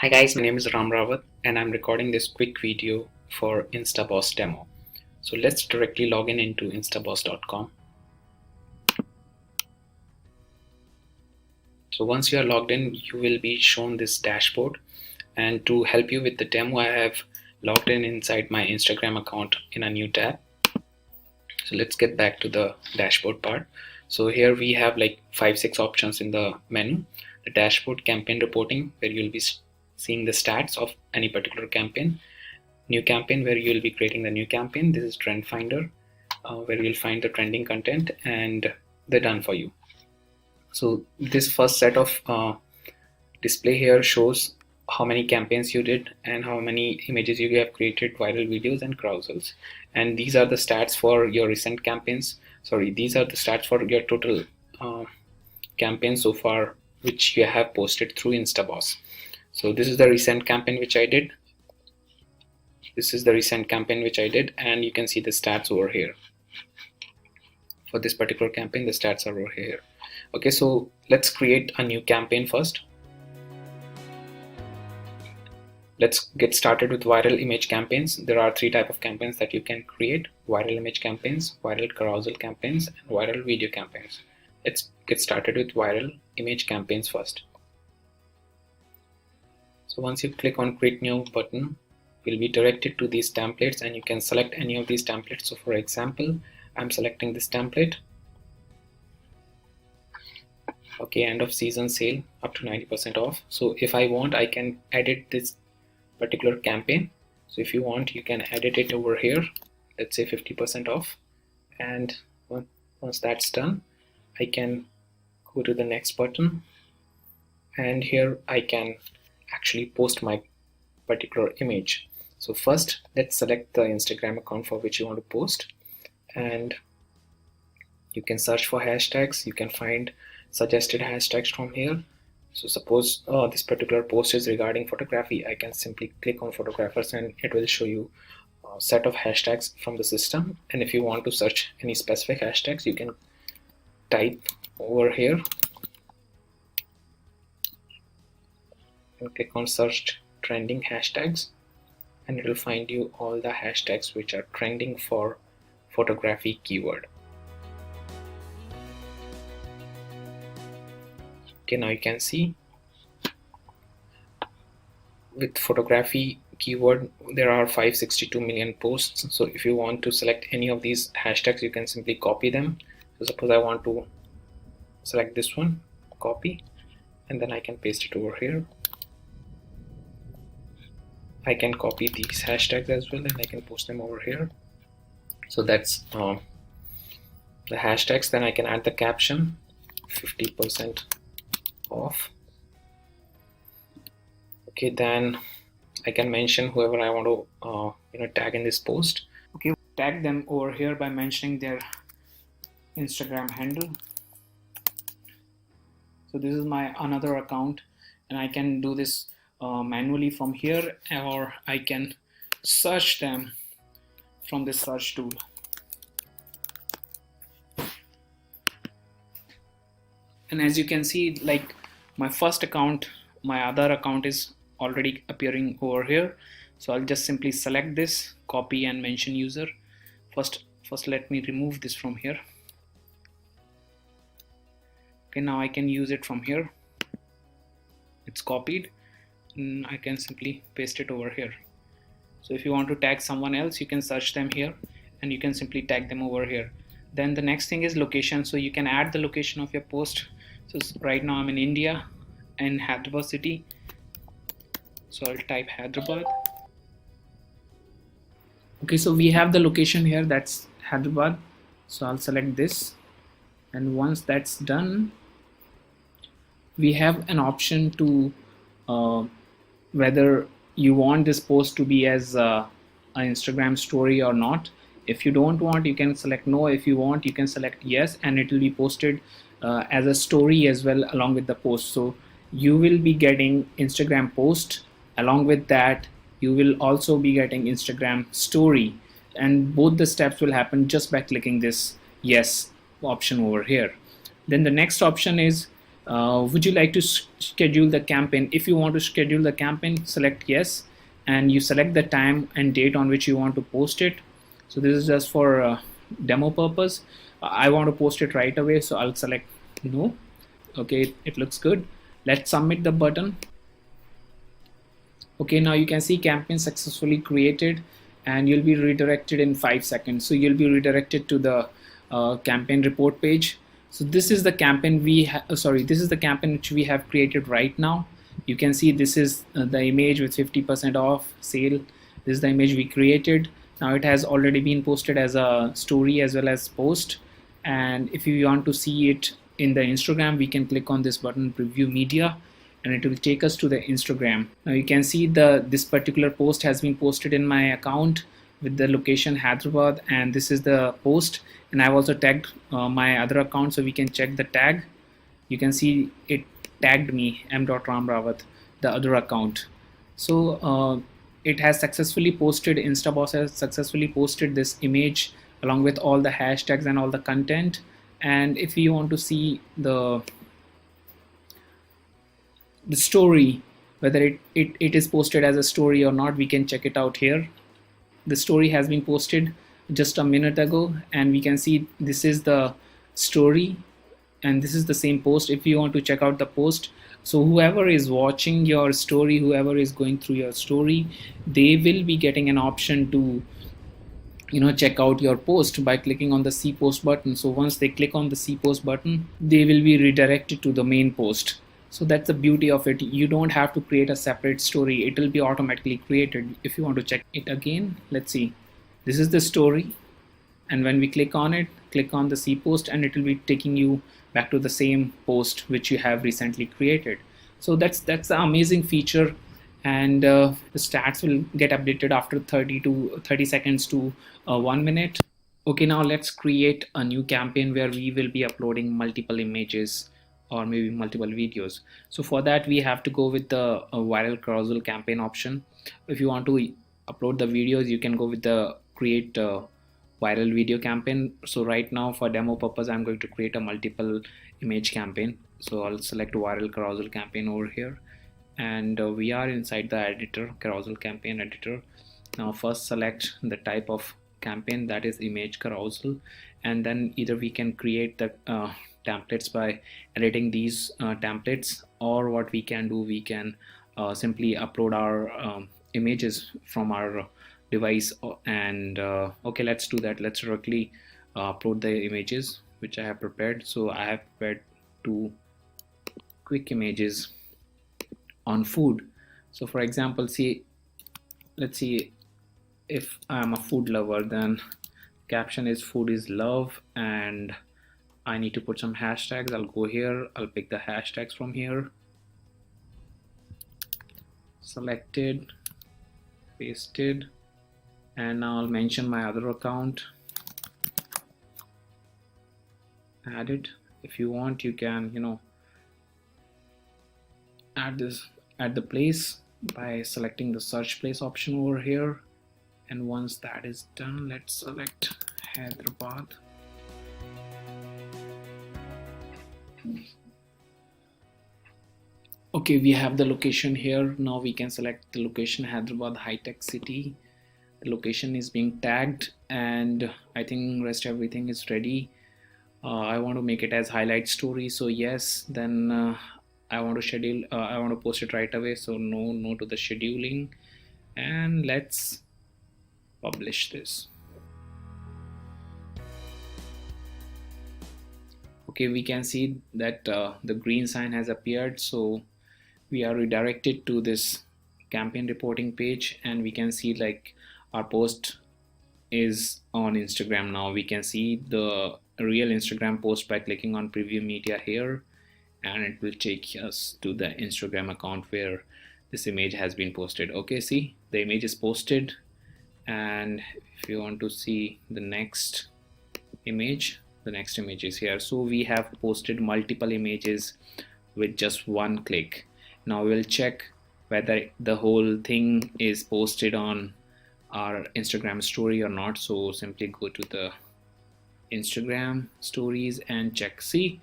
Hi guys, my name is Ram Rawat and I'm recording this quick video for InstaBoss demo. So let's directly log in into instaboss.com. So once you are logged in, you will be shown this dashboard, and to help you with the demo, I have logged in inside my Instagram account in a new tab. So let's get back to the dashboard part. So here we have like 5-6 options in the menu. The dashboard, campaign reporting, where you'll be seeing the stats of any particular campaign. New campaign, where you will be creating the new campaign. This is trend finder, where you'll find the trending content, and they're done for you. So this first set of display here shows how many campaigns you did and how many images you have created, viral videos and carousels. And these are the stats for your recent campaigns. Sorry, these are the stats for your total campaigns so far which you have posted through InstaBoss. So this is the recent campaign which I did. And you can see the stats over here. For this particular campaign, the stats are over here. Okay, so let's create a new campaign first. Let's get started with viral image campaigns. There are 3 types of campaigns that you can create: viral image campaigns, viral carousel campaigns, and viral video campaigns. Let's get started with viral image campaigns first. So once you click on create new button, you'll be directed to these templates and you can select any of these templates. So for example, I'm selecting this template. Okay, end of season sale up to 90% off. So if I want, I can edit this particular campaign. So if you want, you can edit it over here. Let's say 50% off. And once that's done, I can go to the next button. And here I can actually post my particular image. So first, let's select the Instagram account for which you want to post. And you can search for hashtags. You can find suggested hashtags from here. So suppose this particular post is regarding photography, I can simply click on photographers and it will show you a set of hashtags from the system. And if you want to search any specific hashtags, you can type over here and click on search trending hashtags, and it will find you all the hashtags which are trending for photography keyword. Okay, now you can see with photography keyword there are 562 million posts. So if you want to select any of these hashtags, you can simply copy them. So suppose I want to select this one, copy, and then I can paste it over here. I can copy these hashtags as well and I can post them over here. So that's the hashtags. Then I can add the caption, 50% off. Okay, then I can mention whoever I want to tag in this post. Okay, tag them over here by mentioning their Instagram handle. So this is my another account, and I can do this manually from here, or I can search them from this search tool. And as you can see, like my first account, my other account is already appearing over here. So I'll just simply select this, copy and mention user. First let me remove this from here. Okay, now I can use it from here. It's copied and I can simply paste it over here. So if you want to tag someone else, you can search them here and you can simply tag them over here. Then the next thing is location. So you can add the location of your post. So right now I'm in India, in Hyderabad city. So I'll type Hyderabad. Okay, so we have the location here, that's Hyderabad. So I'll select this, and once that's done, we have an option to whether you want this post to be as an Instagram story or not. If you don't want, you can select no. If you want, you can select yes, and it will be posted as a story as well along with the post. So you will be getting Instagram post. Along with that, you will also be getting Instagram story, and both the steps will happen just by clicking this yes option over here. Then the next option is Would you like to schedule the campaign? If you want to schedule the campaign, select yes, and you select the time and date on which you want to post it. So this is just for demo purpose. I want to post it right away, so I'll select no. Okay, it looks good. Let's submit the button. Okay, now you can see campaign successfully created, and you'll be redirected in 5 seconds. So you'll be redirected to the campaign report page. So this is the campaign this is the campaign which we have created right now. You can see this is the image with 50% off sale. This is the image we created. Now it has already been posted as a story as well as post. And if you want to see it in the Instagram, we can click on this button, preview media, and it will take us to the Instagram. Now you can see this particular post has been posted in my account with the location Hyderabad, and this is the post, and I've also tagged my other account, so we can check the tag. You can see it tagged me m.ram rawat, the other account. So it has successfully posted, InstaBoss has successfully posted this image along with all the hashtags and all the content. And if you want to see the story, whether it is posted as a story or not, we can check it out here. The story has been posted just a minute ago, and we can see this is the story and this is the same post. If you want to check out the post, so whoever is watching your story, whoever is going through your story, they will be getting an option to check out your post by clicking on the see post button. So once they click on the see post button, they will be redirected to the main post. So that's the beauty of it. You don't have to create a separate story. It will be automatically created. If you want to check it again, let's see. This is the story, and when we click on it, click on the see post, and it will be taking you back to the same post which you have recently created. So that's the amazing feature. And the stats will get updated after 30 seconds to 1 minute. Okay, now let's create a new campaign where we will be uploading multiple images or maybe multiple videos. So for that, we have to go with the viral carousel campaign option. If you want to upload the videos, you can go with the create viral video campaign. So right now, for demo purpose, I'm going to create a multiple image campaign. So I'll select viral carousel campaign over here, and we are inside the editor, carousel campaign editor. Now first select the type of campaign, that is image carousel, and then either we can create the templates by editing these templates, or what we can do, we can simply upload our images from our device. And okay, let's do that. Let's directly upload the images which I have prepared. So I have prepared 2 quick images on food. So for example, let's see, if I'm a food lover, then caption is food is love, and I need to put some hashtags. I'll go here, I'll pick the hashtags from here, selected, pasted, and now I'll mention my other account, add it. If you want, you can add the place by selecting the search place option over here. And once that is done, let's select Hyderabad. Okay, we have the location here. Now we can select the location, Hyderabad, high-tech city. The location is being tagged, and I think rest everything is ready. I want to make it as highlight story, so yes. Then I want to post it right away, so no to the scheduling, and let's publish this. Okay, we can see that the green sign has appeared, so we are redirected to this campaign reporting page, and we can see like our post is on Instagram. Now we can see the real Instagram post by clicking on preview media here, and it will take us to the Instagram account where this image has been posted. Okay, see, the image is posted, and if you want to see the next image, the next image is here. So we have posted multiple images with just one click. Now we'll check whether the whole thing is posted on our Instagram story or not. So simply go to the Instagram stories and check. See,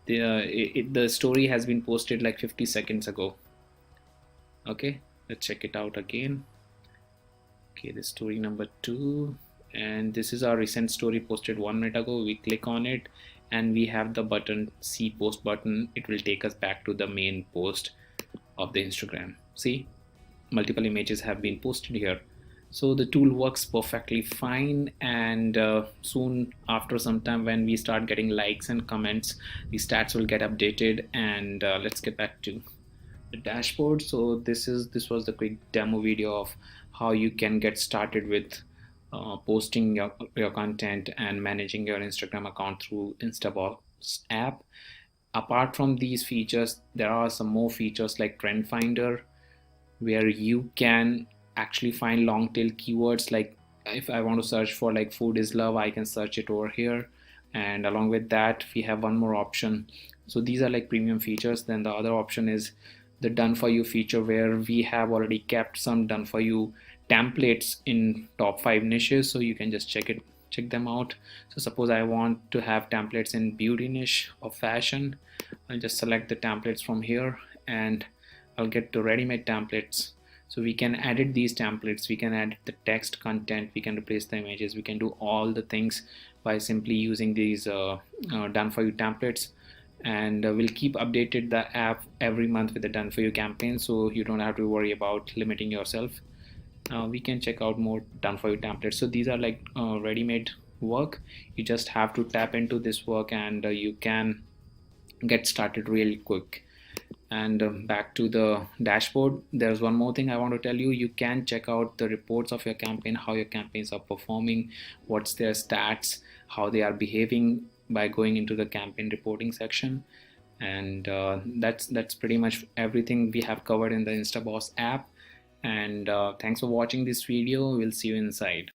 the story has been posted like 50 seconds ago. Okay, let's check it out again. Okay, the story number 2, and this is our recent story posted 1 minute ago. We click on it and we have the button, see post button. It will take us back to the main post of the Instagram. See, multiple images have been posted here. So the tool works perfectly fine, and soon after some time when we start getting likes and comments, the stats will get updated. And let's get back to the dashboard. So this was the quick demo video of how you can get started with posting your content and managing your Instagram account through InstaBoss app. Apart from these features, there are some more features like trend finder, where you can actually find long tail keywords. Like if I want to search for like food is love, I can search it over here. And along with that, we have one more option. So these are like premium features. Then the other option is the done for you feature, where we have already kept some done for you templates in top 5 niches, so you can just check them out. So suppose I want to have templates in beauty niche or fashion, I'll just select the templates from here and I'll get to ready-made templates. So we can edit these templates, we can add the text content, we can replace the images, we can do all the things by simply using these done for you templates. And we'll keep updated the app every month with the done for you campaign, so you don't have to worry about limiting yourself. We can check out more done for you templates. So these are like ready-made work. You just have to tap into this work and you can get started really quick. And back to the dashboard, there's one more thing I want to tell you. You can check out the reports of your campaign, how your campaigns are performing, what's their stats, how they are behaving, by going into the campaign reporting section. And that's pretty much everything we have covered in the InstaBoss app. And thanks for watching this video. We'll see you inside.